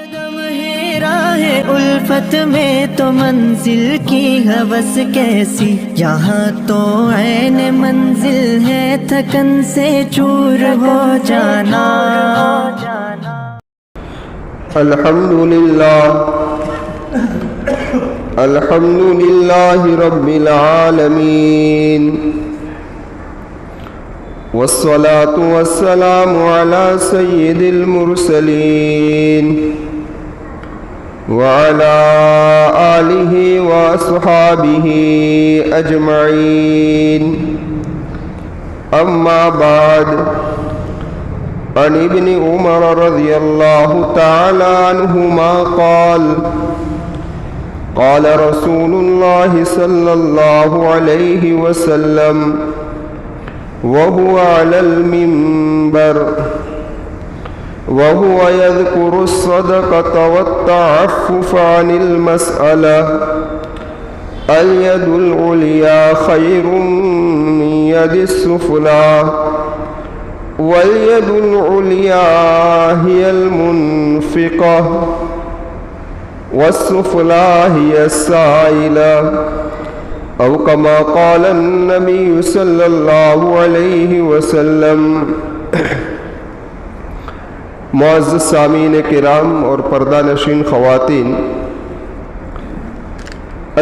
قدم ہے راہ الفت میں تو منزل کی ہوس کیسی، یہاں تو عین منزل ہے تھکن سے چور ہو جانا۔ الحمد للہ رب العالمین، والصلاة والسلام على سید المرسلین وعلى آلہ واصحابہ اجمعین، اما بعد، عن ابن عمر رضی اللہ تعالی عنہما قال رسول اللہ صلی اللہ علیہ وسلم وهو على المنبر وهو يذكر الصدقة والتعفف عن المسألة اليد العليا خير من يد السفلى واليد العليا هي المنفقة والسفلى هي السائلة، او کما قال النبی صلی اللہ علیہ وسلم۔ معزز سامعین کرام اور پردہ نشین خواتین،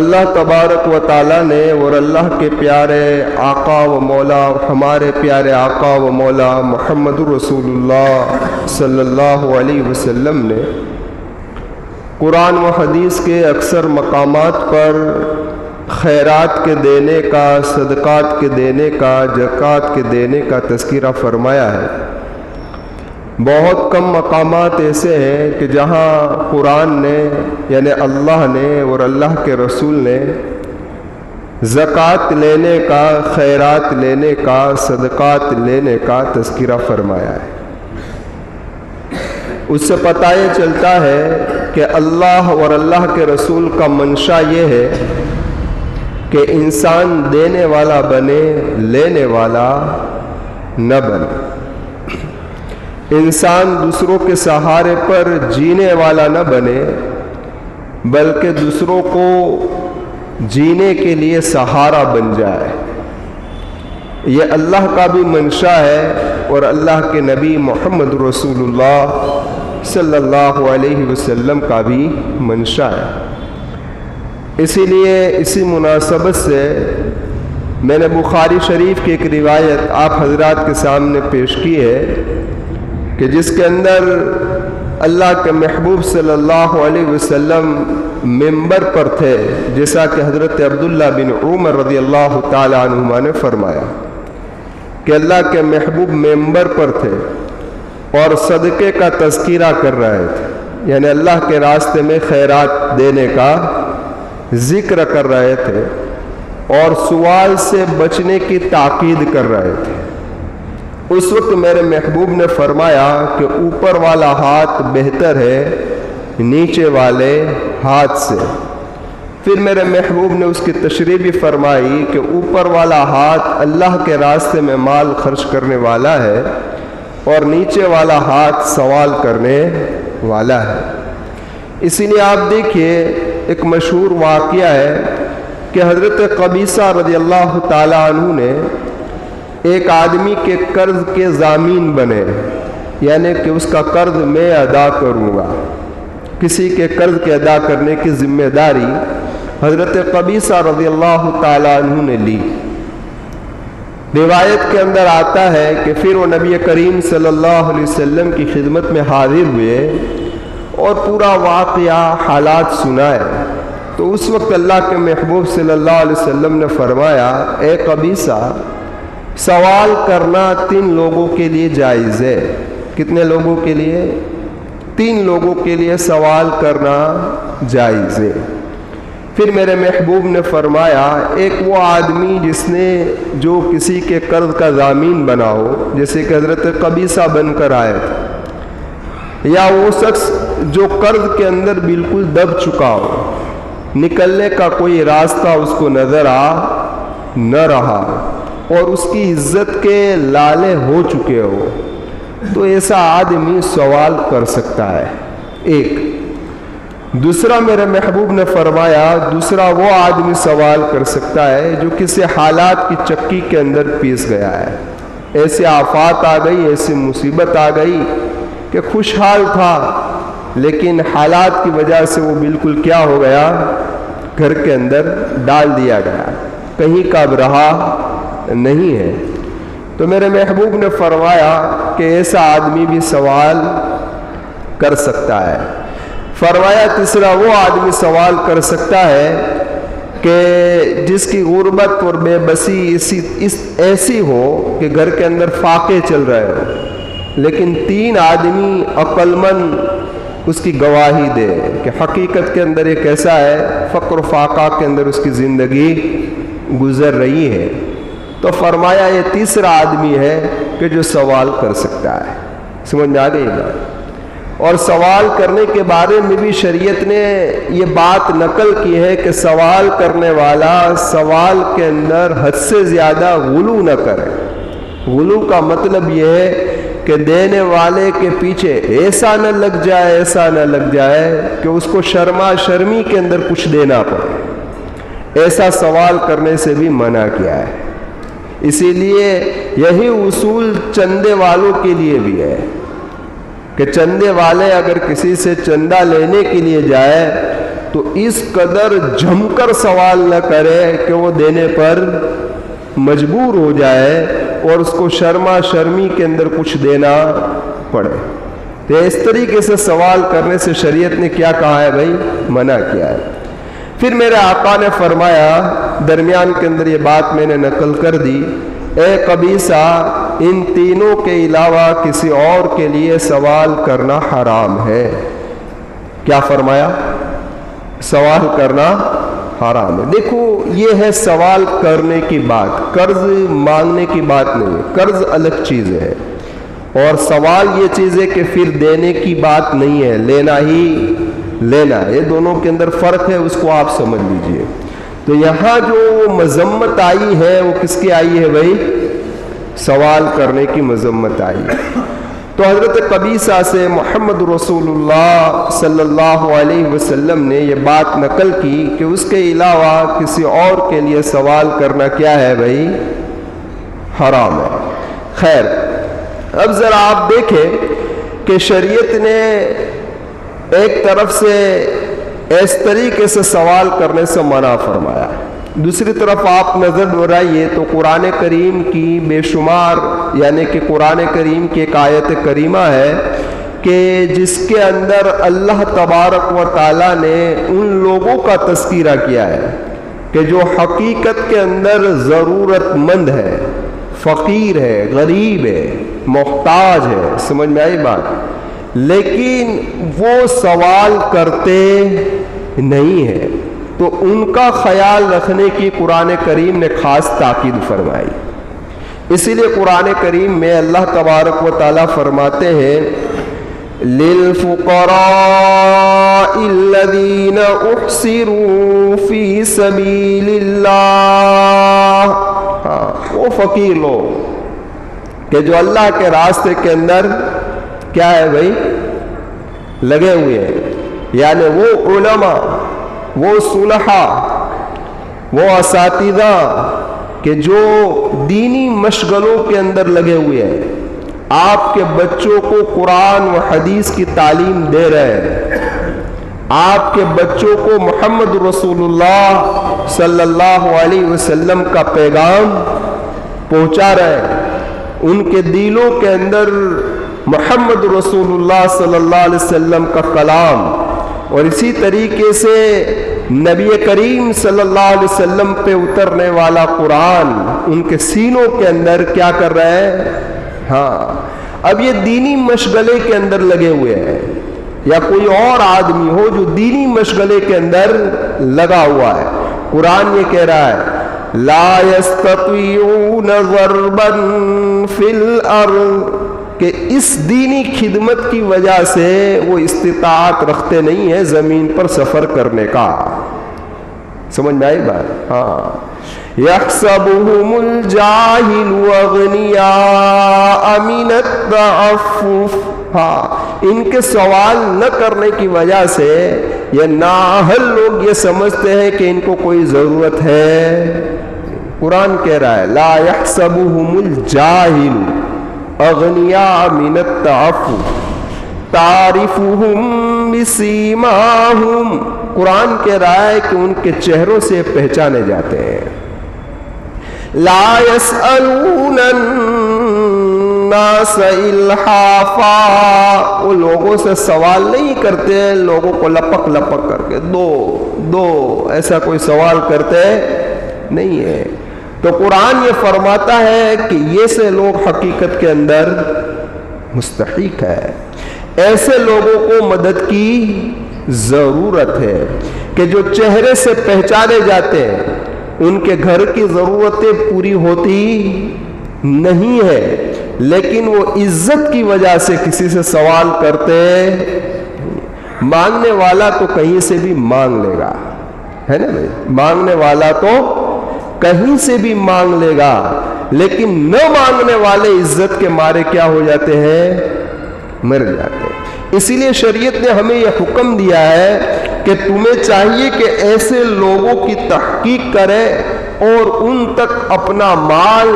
اللہ تبارک و تعالیٰ نے اور اللہ کے پیارے آقا و مولا، ہمارے پیارے آقا و مولا محمد رسول اللہ صلی اللہ علیہ وسلم نے قرآن و حدیث کے اکثر مقامات پر خیرات کے دینے کا، صدقات کے دینے کا، زکوٰۃ کے دینے کا تذکرہ فرمایا ہے۔ بہت کم مقامات ایسے ہیں کہ جہاں قرآن نے، یعنی اللہ نے اور اللہ کے رسول نے زکوٰۃ لینے کا، خیرات لینے کا، صدقات لینے کا تذکرہ فرمایا ہے۔ اس سے پتہ یہ چلتا ہے کہ اللہ اور اللہ کے رسول کا منشا یہ ہے کہ انسان دینے والا بنے، لینے والا نہ بنے۔ انسان دوسروں کے سہارے پر جینے والا نہ بنے، بلکہ دوسروں کو جینے کے لیے سہارا بن جائے۔ یہ اللہ کا بھی منشا ہے اور اللہ کے نبی محمد رسول اللہ صلی اللہ علیہ وسلم کا بھی منشا ہے۔ اسی لیے اسی مناسبت سے میں نے بخاری شریف کی ایک روایت آپ حضرات کے سامنے پیش کی ہے کہ جس کے اندر اللہ کے محبوب صلی اللہ علیہ وسلم ممبر پر تھے، جیسا کہ حضرت عبداللہ بن عمر رضی اللہ تعالی عنہما نے فرمایا کہ اللہ کے محبوب ممبر پر تھے اور صدقے کا تذکرہ کر رہے تھے، یعنی اللہ کے راستے میں خیرات دینے کا ذکر کر رہے تھے اور سوال سے بچنے کی تاکید کر رہے تھے۔ اس وقت میرے محبوب نے فرمایا کہ اوپر والا ہاتھ بہتر ہے نیچے والے ہاتھ سے۔ پھر میرے محبوب نے اس کی تشریح بھی فرمائی کہ اوپر والا ہاتھ اللہ کے راستے میں مال خرچ کرنے والا ہے اور نیچے والا ہاتھ سوال کرنے والا ہے۔ اسی لیے آپ دیکھیے ایک مشہور واقعہ ہے کہ حضرت قبیصہ رضی اللہ تعالی عنہ نے ایک آدمی کے قرض کے ضامین بنے، یعنی کہ اس کا قرض میں ادا کروں گا۔ کسی کے قرض کے ادا کرنے کی ذمہ داری حضرت قبیصہ رضی اللہ تعالی عنہ نے لی۔ روایت کے اندر آتا ہے کہ پھر وہ نبی کریم صلی اللہ علیہ وسلم کی خدمت میں حاضر ہوئے اور پورا واقعہ، حالات سنائے۔ تو اس وقت اللہ کے محبوب صلی اللہ علیہ وسلم نے فرمایا، اے قبیصہ، سوال کرنا 3 لوگوں کے لیے جائز ہے۔ کتنے لوگوں کے لیے؟ 3 لوگوں کے لیے سوال کرنا جائز ہے۔ پھر میرے محبوب نے فرمایا، ایک وہ آدمی جس نے جو کسی کے قرض کا ضامین بنا ہو، جیسے کہ حضرت قبیصہ بن کر آئے تھے، یا وہ شخص جو قرض کے اندر بالکل دب چکا ہو، نکلنے کا کوئی راستہ اس کو نظر نہ رہا اور اس کی عزت کے لالے ہو چکے ہو، تو ایسا آدمی سوال کر سکتا ہے۔ ایک دوسرا میرے محبوب نے فرمایا دوسرا وہ آدمی سوال کر سکتا ہے جو کسی حالات کی چکی کے اندر پیس گیا ہے، ایسے آفات آ گئی، ایسی مصیبت آ گئی کہ خوشحال تھا لیکن حالات کی وجہ سے وہ بالکل کیا ہو گیا، گھر کے اندر ڈال دیا گیا، کہیں کا اب رہا نہیں ہے۔ تو میرے محبوب نے فرمایا کہ ایسا آدمی بھی سوال کر سکتا ہے۔ فرمایا تیسرا وہ آدمی سوال کر سکتا ہے کہ جس کی غربت اور بے بسی ایسی ہو کہ گھر کے اندر فاقے چل رہے ہو، لیکن 3 آدمی عقل مند اس کی گواہی دے کہ حقیقت کے اندر ایک ایسا ہے، فقر و فاقہ کے اندر اس کی زندگی گزر رہی ہے، تو فرمایا یہ تیسرا آدمی ہے کہ جو سوال کر سکتا ہے۔ سمجھ میں آ گئی بات؟ اور سوال کرنے کے بارے میں بھی شریعت نے یہ بات نقل کی ہے کہ سوال کرنے والا سوال کے اندر حد سے زیادہ غلو نہ کرے۔ غلو کا مطلب یہ ہے کہ دینے والے کے پیچھے ایسا نہ لگ جائے کہ اس کو شرما شرمی کے اندر کچھ دینا پڑے، ایسا سوال کرنے سے بھی منع کیا ہے۔ اسی لیے یہی اصول چندے والوں کے لیے بھی ہے کہ چندے والے اگر کسی سے چندہ لینے کے لیے جائے تو اس قدر جم کر سوال نہ کرے کہ وہ دینے پر مجبور ہو جائے اور اس کو شرما شرمی کے اندر کچھ دینا پڑے۔ تو اس طریقے سے سوال کرنے سے شریعت نے کیا کہا ہے بھائی؟ منع کیا ہے۔ پھر میرے آقا نے فرمایا، درمیان کے اندر یہ بات میں نے نقل کر دی، اے قبیصہ ان تینوں کے علاوہ کسی اور کے لیے سوال کرنا حرام ہے۔ کیا فرمایا؟ سوال کرنا حرام ہے۔ دیکھو یہ ہے سوال کرنے کی بات، قرض مانگنے کی بات نہیں ہے، قرض الگ چیز ہے اور سوال یہ چیز ہے کہ پھر دینے کی بات نہیں ہے، لینا ہی لینا، یہ دونوں کے اندر فرق ہے، اس کو آپ سمجھ لیجئے۔ تو یہاں جو مذمت آئی ہے وہ کس کی آئی ہے بھائی؟ سوال کرنے کی مذمت آئی ہے۔ تو حضرت قبیصہ سے محمد رسول اللہ صلی اللہ علیہ وسلم نے یہ بات نقل کی کہ اس کے علاوہ کسی اور کے لیے سوال کرنا کیا ہے بھائی؟ حرام ہے۔ خیر، اب ذرا آپ دیکھیں کہ شریعت نے ایک طرف سے اس طریقے سے سوال کرنے سے منع فرمایا، دوسری طرف آپ نظر دہرائیے تو قرآن کریم کی بے شمار، یعنی کہ قرآن کریم کی ایک آیت کریمہ ہے کہ جس کے اندر اللہ تبارک و تعالیٰ نے ان لوگوں کا تذکرہ کیا ہے کہ جو حقیقت کے اندر ضرورت مند ہے، فقیر ہے، غریب ہے، محتاج ہے۔ سمجھ میں آئی بات؟ لیکن وہ سوال کرتے نہیں ہے، تو ان کا خیال رکھنے کی قرآن کریم نے خاص تاکید فرمائی۔ اسی لیے قرآن کریم میں اللہ تبارک و تعالیٰ فرماتے ہیں لِلْفُقَرَاءِ الَّذِينَ اُحْصِرُوا فِي سَبِيلِ اللَّهِ، وہ فقیر لوگ کہ جو اللہ کے راستے کے اندر کیا ہے بھائی؟ لگے ہوئے ہیں، یعنی وہ علماء، وہ صلحاء، وہ اساتذہ کہ جو دینی مشغلوں کے اندر لگے ہوئے ہیں، آپ کے بچوں کو قرآن و حدیث کی تعلیم دے رہے ہیں، آپ کے بچوں کو محمد رسول اللہ صلی اللہ علیہ وسلم کا پیغام پہنچا رہے ہیں، ان کے دلوں کے اندر محمد رسول اللہ صلی اللہ علیہ وسلم کا کلام اور اسی طریقے سے نبی کریم صلی اللہ علیہ وسلم پہ اترنے والا قرآن ان کے سینوں کے اندر کیا کر رہے ہیں؟ اب یہ دینی مشغلے کے اندر لگے ہوئے ہیں، یا کوئی اور آدمی ہو جو دینی مشغلے کے اندر لگا ہوا ہے، قرآن یہ کہہ رہا ہے لا يستطيعون ضربا في الارض، کہ اس دینی خدمت کی وجہ سے وہ استطاعت رکھتے نہیں ہیں زمین پر سفر کرنے کا۔ سمجھ میں آئی بات؟ يحسبهم الجاهل أغنياء من التعفف، ان کے سوال نہ کرنے کی وجہ سے یہ نااہل لوگ یہ سمجھتے ہیں کہ ان کو کوئی ضرورت ہے. قرآن کہہ رہا ہے لا يحسبهم الجاہل اغنیاء من التعفف تعرفهم بسیماہم. قرآن کہہ رہا ہے کہ ان کے چہروں سے پہچانے جاتے ہیں. لا يسألون الناس الحافا. وہ لوگوں سے سوال نہیں کرتے, لوگوں کو لپک لپک کر کے دو ایسا کوئی سوال کرتے نہیں ہے. تو قرآن یہ فرماتا ہے کہ یہ سے لوگ حقیقت کے اندر مستحق ہے. ایسے لوگوں کو مدد کی ضرورت ہے کہ جو چہرے سے پہچانے جاتے ہیں, ان کے گھر کی ضرورتیں پوری ہوتی نہیں ہے, لیکن وہ عزت کی وجہ سے کسی سے سوال کرتے. مانگنے والا تو کہیں سے بھی مانگ لے گا, ہے نا بھائی, مانگنے والا تو کہیں سے بھی مانگ لے گا, لیکن نہ مانگنے والے عزت کے مارے کیا ہو جاتے ہیں, مر جاتے ہیں. اسی لیے شریعت نے ہمیں یہ حکم دیا ہے کہ تمہیں چاہیے کہ ایسے لوگوں کی تحقیق کرے اور ان تک اپنا مال,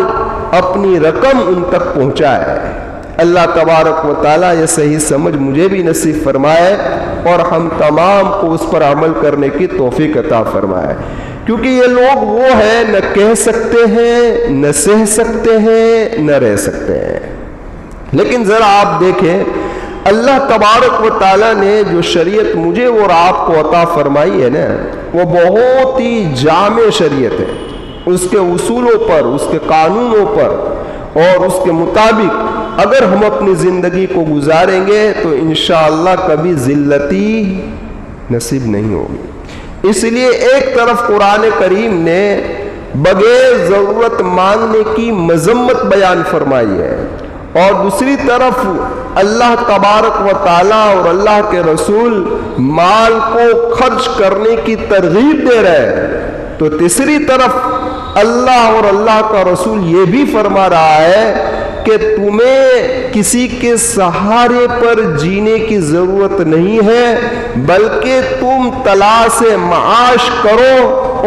اپنی رقم ان تک پہنچائے. اللہ تبارک و تعالیٰ یہ صحیح سمجھ مجھے بھی نصیب فرمائے اور ہم تمام کو اس پر عمل کرنے کی توفیق عطا فرمائے. کیونکہ یہ لوگ وہ ہیں نہ کہہ سکتے ہیں, نہ سہ سکتے ہیں, نہ رہ سکتے ہیں. لیکن ذرا آپ دیکھیں اللہ تبارک و تعالیٰ نے جو شریعت مجھے اور آپ کو عطا فرمائی ہے نا, وہ بہت ہی جامع شریعت ہے. اس کے اصولوں پر, اس کے قانونوں پر اور اس کے مطابق اگر ہم اپنی زندگی کو گزاریں گے تو انشاءاللہ کبھی ذلتی نصیب نہیں ہوگی. اس لیے ایک طرف قرآن کریم نے بغیر ضرورت مانگنے کی مذمت بیان فرمائی ہے, اور دوسری طرف اللہ تبارک و تعالیٰ اور اللہ کے رسول مال کو خرچ کرنے کی ترغیب دے رہے ہیں. تو تیسری طرف اللہ اور اللہ کا رسول یہ بھی فرما رہا ہے کہ تمہیں کسی کے سہارے پر جینے کی ضرورت نہیں ہے, بلکہ تم تلاش معاش کرو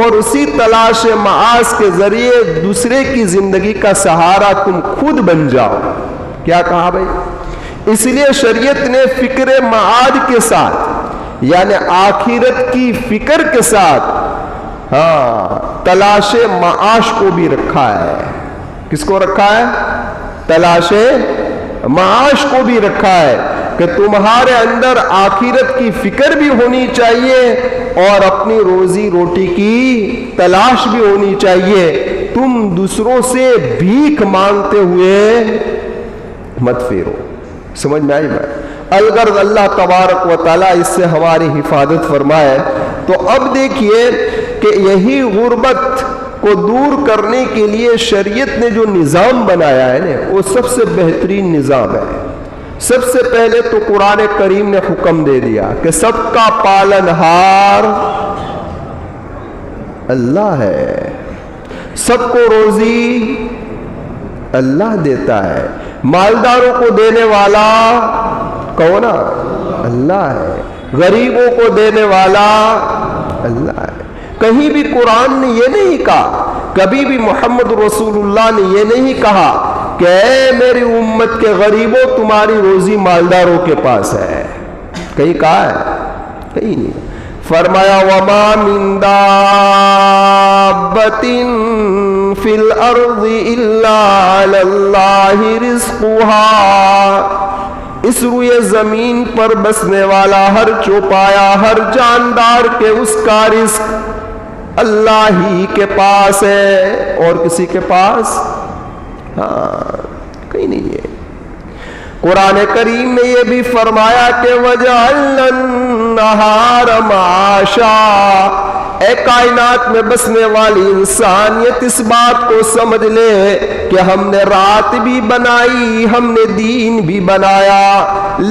اور اسی تلاش معاش کے ذریعے دوسرے کی زندگی کا سہارا تم خود بن جاؤ. کیا کہا بھائی؟ اس لیے شریعت نے فکر معاد کے ساتھ یعنی آخرت کی فکر کے ساتھ تلاش معاش کو بھی رکھا ہے. کس کو رکھا ہے؟ تلاش معاش کو بھی رکھا ہے کہ تمہارے اندر آخرت کی فکر بھی ہونی چاہیے اور اپنی روزی روٹی کی تلاش بھی ہونی چاہیے. تم دوسروں سے بھیک مانگتے ہوئے مت پھرو. سمجھ میں آئی بات؟ اگر اللہ تبارک و تعالیٰ اس سے ہماری حفاظت فرمائے تو اب دیکھیے کہ یہی غربت کو دور کرنے کے لیے شریعت نے جو نظام بنایا ہے نا, وہ سب سے بہترین نظام ہے. سب سے پہلے تو قرآن کریم نے حکم دے دیا کہ سب کا پالنہار اللہ ہے, سب کو روزی اللہ دیتا ہے, مالداروں کو دینے والا کون ہے؟ اللہ ہے, غریبوں کو دینے والا اللہ ہے. کہیں بھی قرآن نے یہ نہیں کہا, کبھی بھی محمد رسول اللہ نے یہ نہیں کہا کہ اے میری امت کے غریبوں تمہاری روزی مالداروں کے پاس ہے. کہیں کہا ہے؟ کہیں نہیں. فرمایا وما من دابۃ فی الارض الا علی اللہ رزقها. اس روئے زمین پر بسنے والا ہر چوپایا, ہر جاندار کے اس کا رزق اللہ ہی کے پاس ہے, اور کسی کے پاس کہیں نہیں ہے. قرآن کریم نے یہ بھی فرمایا کہ وَجَعَلْنَا النَّهَارَ مَعَاشًا. اے کائنات میں بسنے والی انسانیت اس بات کو سمجھ لے کہ ہم نے رات بھی بنائی, ہم نے دین بھی بنایا,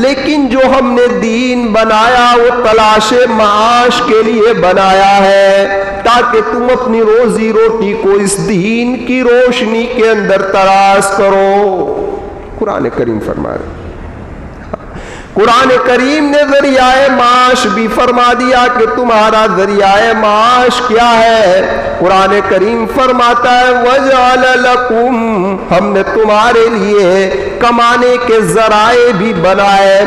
لیکن جو ہم نے دین بنایا وہ تلاش معاش کے لیے بنایا ہے تاکہ تم اپنی روزی روٹی کو اس دین کی روشنی کے اندر تلاش کرو. قرآن کریم فرما رہے. قرآن کریم نے ذریعہ معاش بھی فرما دیا کہ تمہارا ذریعہ معاش کیا ہے. قرآن کریم فرماتا ہے وَجَعَلَ لَكُمْ، ہم نے تمہارے لیے کمانے کے ذرائع بھی بنائے.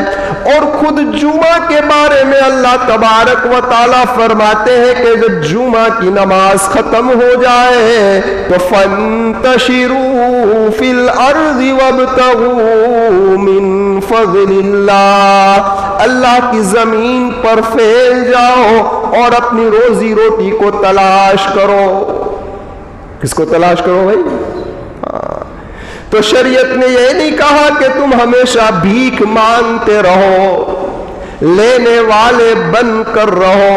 اور خود جمعہ کے بارے میں اللہ تبارک و تعالیٰ فرماتے ہیں کہ جب جمعہ کی نماز ختم ہو جائے تو فَانْتَشِرُوا فِي الْأَرْضِ وَابْتَغُوا مِنْ فَضْلِ اللَّهِ، اللہ کی زمین پر پھیل جاؤ اور اپنی روزی روٹی کو تلاش کرو. کس کو تلاش کرو بھائی؟ تو شریعت نے یہ نہیں کہا کہ تم ہمیشہ بھیک مانگتے رہو، لینے والے بن کر رہو،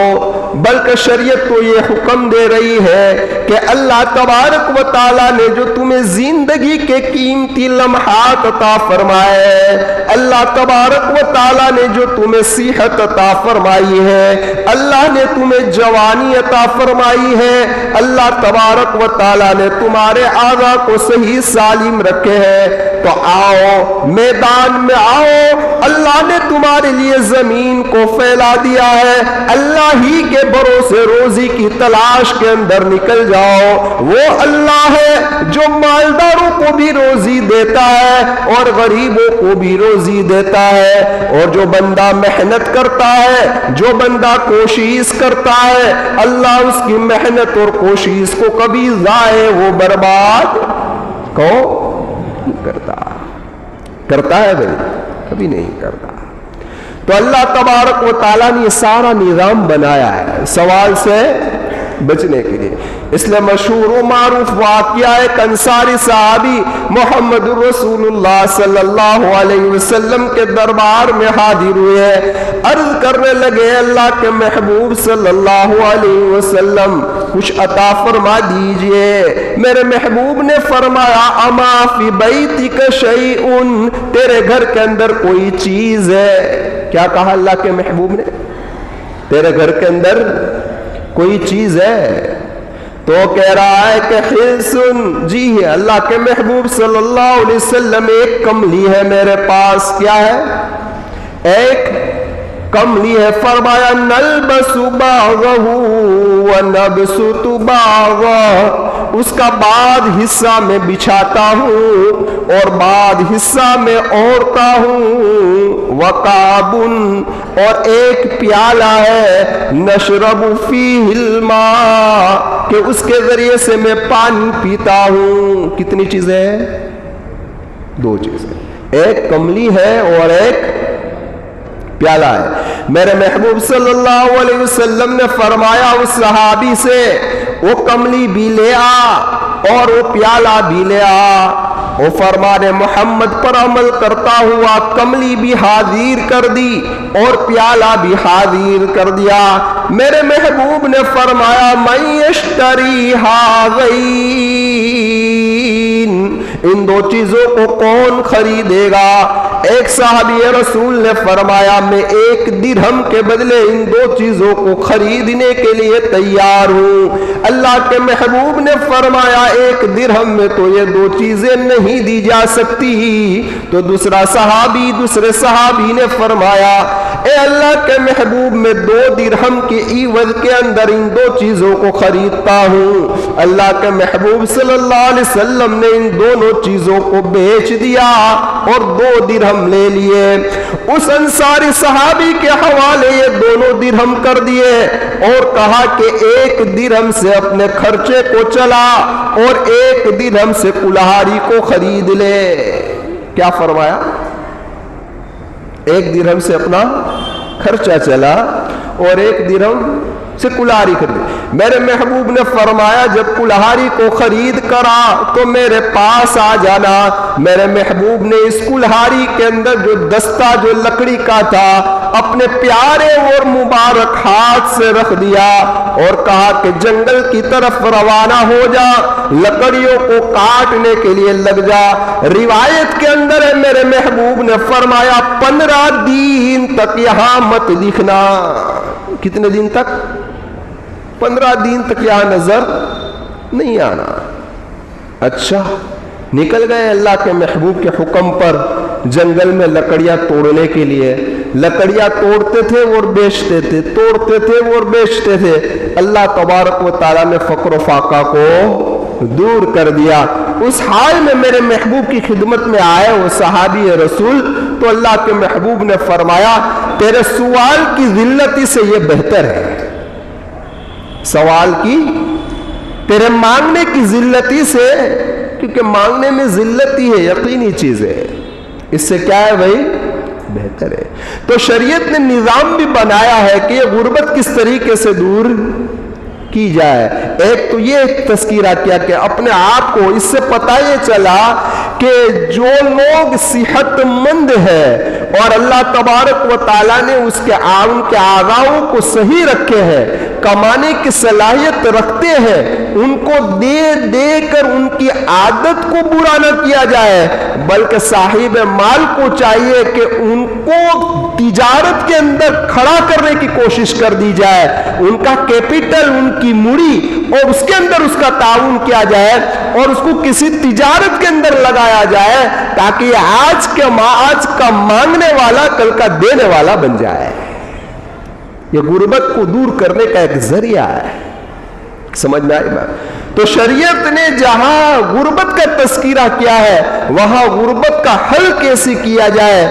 بلکہ شریعت تو یہ حکم دے رہی ہے کہ اللہ تبارک و تعالیٰ نے جو تمہیں زندگی کے قیمتی لمحات عطا فرمائے، اللہ تبارک و تعالیٰ نے جو تمہیں صحت عطا فرمائی ہے، اللہ نے تمہیں جوانی عطا فرمائی ہے، اللہ تبارک و تعالیٰ نے تمہارے اعضاء کو صحیح سالم رکھے ہیں، تو آؤ میدان میں آؤ. اللہ نے تمہارے لیے زمین کو پھیلا دیا ہے، اللہ ہی کے بھروسے روزی کی تلاش کے اندر نکل جاؤ. وہ اللہ ہے جو مالداروں کو بھی روزی دیتا ہے اور غریبوں کو بھی روزی دیتا ہے. اور جو بندہ محنت کرتا ہے، جو بندہ کوشش کرتا ہے، اللہ اس کی محنت اور کوشش کو کبھی ضائع و برباد کو کرتا ہے بھائی، کبھی نہیں کرتا. تو اللہ تبارک و تعالیٰ نے یہ سارا نظام بنایا ہے سوال سے بچنے کے لیے. اس لیے مشہور و معروف واقعہ ایک انصاری صحابی محمد رسول اللہ صلی اللہ علیہ وسلم کے دربار میں حاضر ہوئے، عرض کرنے لگے اللہ کے محبوب صلی اللہ علیہ وسلم کچھ عطا فرما دیجئے. میرے محبوب نے فرمایا اما فی بیتک شیء، تیرے گھر کے اندر کوئی چیز ہے؟ کیا کہا اللہ کے محبوب نے؟ تیرے گھر کے اندر کوئی چیز ہے؟ تو کہہ رہا ہے کہ خلسن، جی ہے اللہ کے محبوب صلی اللہ علیہ وسلم، ایک کملی ہے میرے پاس. کیا ہے؟ ایک کملی ہے. فرمایا نلبس باغہ ونبسط باغہ، اس کا بعد حصہ میں بچھاتا ہوں اور بعد حصہ میں اوڑھتا ہوں. وقابن، اور ایک پیالہ ہے نشرب فیہ الماء، کہ اس کے ذریعے سے میں پانی پیتا ہوں. کتنی چیزیں ہیں؟ دو چیزیں، ایک کملی ہے اور ایک پیالہ ہے. میرے محبوب صلی اللہ علیہ وسلم نے فرمایا اس صحابی سے وہ کملی بھی لے آ اور وہ پیالہ بھی لے آ. وہ فرمان محمد پر عمل کرتا ہوا کملی بھی حاضر کر دی اور پیالہ بھی حاضر کر دیا. میرے محبوب نے فرمایا من یشتری ہذین، ان دو چیزوں کو کون خریدے گا؟ ایک صحابی رسول نے فرمایا میں 1 درہم کے بدلے ان دو چیزوں کو خریدنے کے لیے تیار ہوں. اللہ کے محبوب نے فرمایا 1 درہم میں تو یہ دو چیزیں نہیں دی جا سکتی. تو دوسرے صحابی نے فرمایا اے اللہ کے محبوب میں 2 درہم کے عوض کے اندر ان دو چیزوں کو خریدتا ہوں. اللہ کے محبوب صلی اللہ علیہ وسلم نے ان دونوں چیزوں کو بیچ دیا اور 2 درہم لے لیے. اس انصاری صحابی کے حوالے یہ دونوں درہم کر دیے اور کہا کہ 1 درہم سے اپنے خرچے کو چلا اور 1 درہم سے کلہاڑی کو خرید لے. کیا فرمایا؟ 1 درہم سے اپنا خرچہ چلا اور 1 درہم سے کلہاڑی خریدی. میرے محبوب نے فرمایا جب کلہاڑی کو خرید کرا تو میرے پاس آ جانا. میرے محبوب نے اس کلہاڑی کے اندر جو دستہ جو لکڑی کا تھا اپنے پیارے اور مبارک ہاتھ سے رکھ دیا اور کہا کہ جنگل کی طرف روانہ ہو جا، لکڑیوں کو کاٹنے کے لیے لگ جا. روایت کے اندر ہے میرے محبوب نے فرمایا 15 دن تک یہاں مت دکھنا. کتنے دن تک؟ 15 دن تک یہاں نظر نہیں آنا. اچھا، نکل گئے اللہ کے محبوب کے حکم پر جنگل میں لکڑیاں توڑنے کے لیے. لکڑیاں توڑتے تھے اور بیچتے تھے، توڑتے تھے اور بیچتے تھے۔ اللہ تبارک و تعالیٰ نے فقر و فاقہ کو دور کر دیا۔ اس حال میں میرے محبوب کی خدمت میں آئے وہ صحابی رسول، تو اللہ کے محبوب نے فرمایا تیرے سوال کی ذلتی سے یہ بہتر ہے، سوال کی تیرے مانگنے کی ذلتی سے، کیونکہ مانگنے میں ذلت ہی ہے، یقینی چیز ہے، اس سے کیا ہے بھائی بہتر ہے۔ تو شریعت نے نظام بھی بنایا ہے کہ یہ غربت کس طریقے سے دور کی جائے۔ ایک تو یہ تذکرہ کیا کہ اپنے آپ کو، اس سے پتہ یہ چلا کہ جو لوگ صحت مند ہے اور اللہ تبارک و تعالیٰ نے ان کے اعضاء کو صحیح رکھے ہیں، کمانے کی صلاحیت رکھتے ہیں، ان کو دے دے کر ان کی عادت کو برا نہ کیا جائے، بلکہ صاحب مال کو چاہیے کہ ان کو تجارت کے اندر کھڑا کرنے کی کوشش کر دی جائے، ان کا کیپٹل، ان کی مڑی، اور اس کے اندر اس کا تعاون کیا جائے اور اس کو کسی تجارت کے اندر لگایا جائے، تاکہ آج کا مانگنے والا کل کا دینے والا بن جائے۔ یہ غربت کو دور کرنے کا ایک ذریعہ ہے، سمجھ میں آئی بات؟ تو شریعت نے جہاں غربت کا تذکرہ کیا ہے، وہاں غربت کا حل کیسے کیا جائے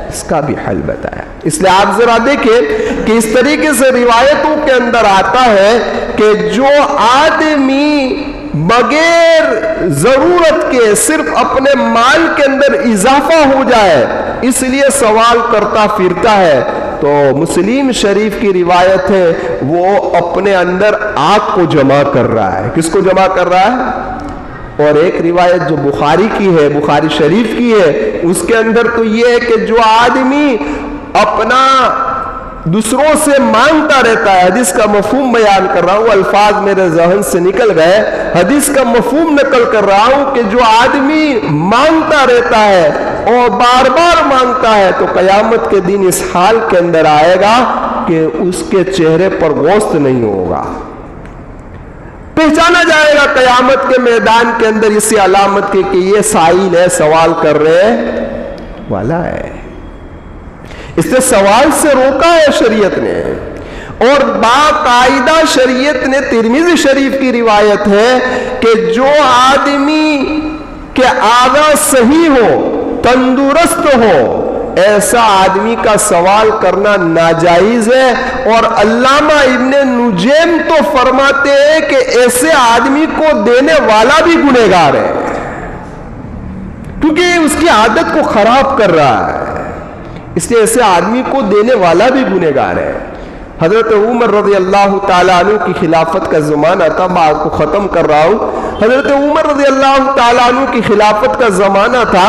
اس کا بھی حل بتایا۔ اس لیے آپ ذرا دیکھیں کہ اس طریقے سے روایتوں کے اندر آتا ہے کہ جو آدمی بغیر ضرورت کے صرف اپنے مال کے اندر اضافہ ہو جائے اس لیے سوال کرتا پھرتا ہے، تو مسلم شریف کی روایت ہے وہ اپنے اندر آگ کو جمع کر رہا ہے۔ کس کو جمع کر رہا ہے؟ اور ایک روایت جو بخاری کی ہے، بخاری شریف کی ہے، اس کے اندر تو یہ ہے کہ جو آدمی اپنا دوسروں سے مانگتا رہتا ہے، حدیث کا مفہوم بیان کر رہا ہوں، الفاظ میرے ذہن سے نکل گئے، حدیث کا مفہوم نقل کر رہا ہوں کہ جو آدمی مانگتا رہتا ہے اور بار بار مانگتا ہے، تو قیامت کے دن اس حال کے اندر آئے گا کہ اس کے چہرے پر گوشت نہیں ہوگا، پہچانا جائے گا قیامت کے میدان کے اندر اسی علامت کے کہ یہ سائل ہے، سوال کر رہے والا ہے۔ اس نے سوال سے روکا ہے شریعت نے، اور باقاعدہ شریعت نے، ترمذی شریف کی روایت ہے کہ جو آدمی کے اعضاء صحیح ہو، تندرست ہو، ایسا آدمی کا سوال کرنا ناجائز ہے، اور علامہ ابن نجیم تو فرماتے ہیں کہ ایسے آدمی کو دینے والا بھی گنہگار ہے، کیونکہ اس کی عادت کو خراب کر رہا ہے، اس لیے ایسے آدمی کو دینے والا بھی گنہگار ہے۔ حضرت عمر رضی اللہ تعالیٰ عنہ کی خلافت کا زمانہ تھا، میں آپ کو ختم کر رہا ہوں، حضرت عمر رضی اللہ تعالیٰ عنہ کی خلافت کا زمانہ تھا،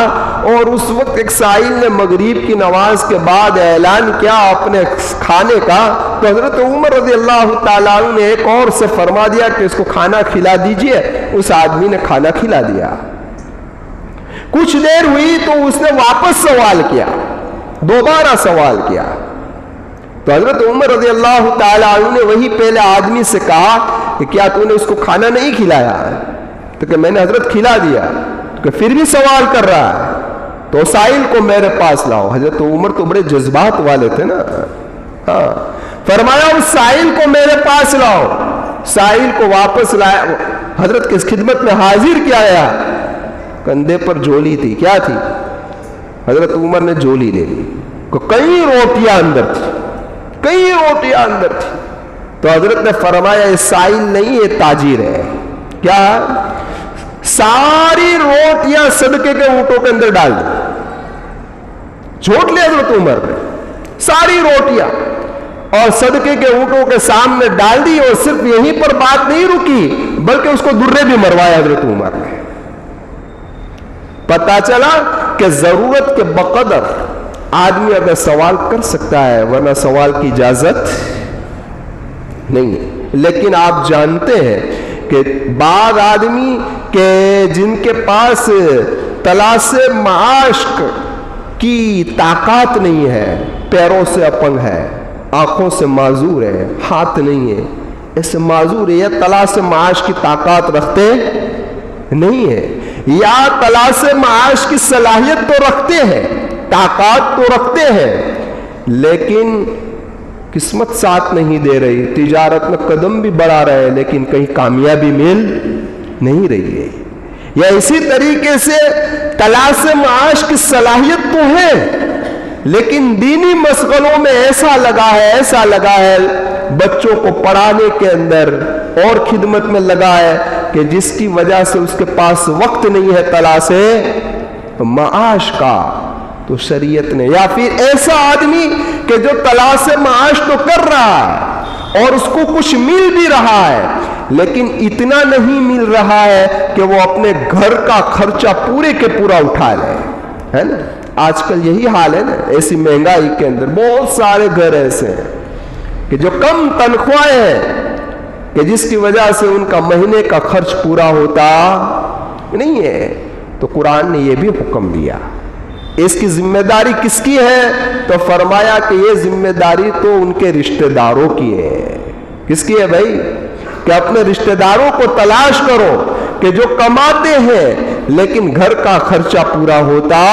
اور اس وقت ایک سائل نے مغرب کی نماز کے بعد اعلان کیا اپنے کھانے کا، تو حضرت عمر رضی اللہ تعالیٰ عنہ نے ایک اور سے فرما دیا کہ اس کو کھانا کھلا دیجئے، اس آدمی نے کھانا کھلا دیا۔ کچھ دیر ہوئی تو اس نے واپس سوال کیا، دوبارہ سوال کیا، تو حضرت عمر رضی اللہ تعالیٰ عنہ نے وہی پہلے آدمی سے کہا کہ کیا تو نے اس کو کھانا نہیں کھلایا؟ تو کہ میں نے حضرت کھلا دیا، کہ پھر بھی سوال کر رہا ہے، تو سائل کو میرے پاس لاؤ۔ حضرت عمر تو بڑے جذبات والے تھے نا، ہاں، فرمایا اس سائل کو میرے پاس لاؤ، سائل کو واپس لایا، حضرت کی خدمت میں حاضر کیا ہے، کندھے پر جھولی تھی، کیا تھی؟ حضرت عمر نے جھولی لے لی، کئی روٹیاں اندر تھی، کئی روٹیاں اندر تھی، تو حضرت نے فرمایا یہ سائل نہیں، یہ تاجر ہے۔ کیا؟ ساری روٹیاں صدقے کے اونٹوں کے اندر ڈال دی، جھوٹ لے حضرت عمر نے ساری روٹیاں اور صدقے کے اونٹوں کے سامنے ڈال دی، اور صرف یہیں پر بات نہیں رکی بلکہ اس کو درے بھی مروایا حضرت عمر نے۔ پتہ چلا کہ ضرورت کے بقدر آدمی اگر سوال کر سکتا ہے، ورنہ سوال کی اجازت نہیں ہے۔ لیکن آپ جانتے ہیں کہ بعض آدمی کہ جن کے پاس تلاش معاش کی طاقت نہیں ہے، پیروں سے اپنگ ہے، آنکھوں سے معذور ہے، ہاتھ نہیں ہے، ایسے معذور ہے، یا تلاش معاش کی طاقت رکھتے نہیں ہے، یا تلاش معاش کی صلاحیت تو رکھتے ہیں، طاقت تو رکھتے ہیں، لیکن قسمت ساتھ نہیں دے رہی، تجارت میں قدم بھی بڑھا رہے ہیں لیکن کہیں کامیابی مل نہیں رہی ہے۔ یا اسی طریقے سے تلاش معاش کی صلاحیت تو ہے لیکن دینی مشغلوں میں ایسا لگا ہے بچوں کو پڑھانے کے اندر اور خدمت میں لگا ہے کہ جس کی وجہ سے اس کے پاس وقت نہیں ہے تلاش معاش کا، تو شریعت نے، یا پھر ایسا آدمی کہ جو تلاش معاش تو کر رہا ہے اور اس کو کچھ مل بھی رہا ہے لیکن اتنا نہیں مل رہا ہے کہ وہ اپنے گھر کا خرچہ پورے کے پورا اٹھا لے، ہے نا؟ آج کل یہی حال ہے نا، ایسی مہنگائی کے اندر بہت سارے گھر ایسے ہیں کہ جو کم تنخواہیں ہیں کہ جس کی وجہ سے ان کا مہینے کا خرچ پورا ہوتا نہیں ہے۔ تو قرآن نے یہ بھی حکم دیا، اس کی ذمہ داری کس کی ہے؟ تو فرمایا کہ یہ ذمہ داری تو ان کے رشتہ داروں کی ہے۔ کس کی ہے بھائی؟ کہ اپنے رشتہ داروں کو تلاش کرو کہ جو کماتے ہیں لیکن گھر کا خرچہ پورا ہوتا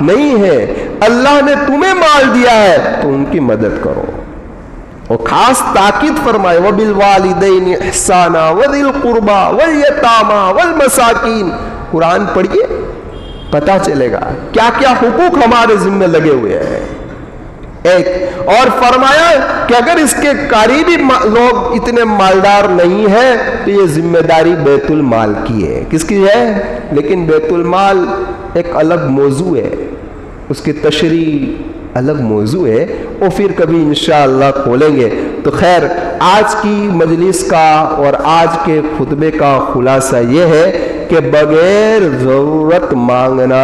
نہیں ہے، اللہ نے تمہیں مال دیا ہے تو ان کی مدد کرو۔ اور خاص تاکید فرمائے وَبِالْوَالِدَيْنِ إِحْسَانًا وَذِي الْقُرْبَى وَالْيَتَامَى وَالْمَسَاكِينِ۔ قرآن پڑھیے، پتہ چلے گا کیا کیا حقوق ہمارے ذمہ لگے ہوئے ہیں۔ ایک اور فرمایا کہ اگر اس کے قریبی لوگ اتنے مالدار نہیں ہیں تو یہ ذمہ داری بیت المال کی ہے۔ کس کی ہے؟ لیکن بیت المال ایک الگ موضوع ہے، اس کی تشریح الگ موضوع ہے، اور پھر کبھی انشاءاللہ کھولیں گے۔ تو خیر، آج کی مجلس کا اور آج کے خطبے کا خلاصہ یہ ہے کہ بغیر ضرورت مانگنا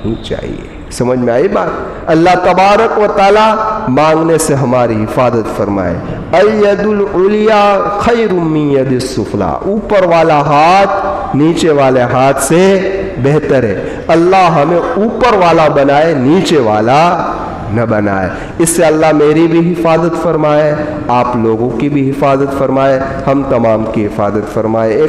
نہیں چاہیے۔ سمجھ میں آئی بات؟ اللہ تبارک و تعالی مانگنے سے ہماری حفاظت فرمائے۔ الید العلیٰ خیر من ید السفلیٰ، اوپر والا ہاتھ نیچے والے ہاتھ سے بہتر ہے۔ اللہ ہمیں اوپر والا بنائے، نیچے والا نہ بنائے۔ اس سے اللہ میری بھی حفاظت فرمائے، آپ لوگوں کی بھی حفاظت فرمائے، ہم تمام کی حفاظت فرمائے۔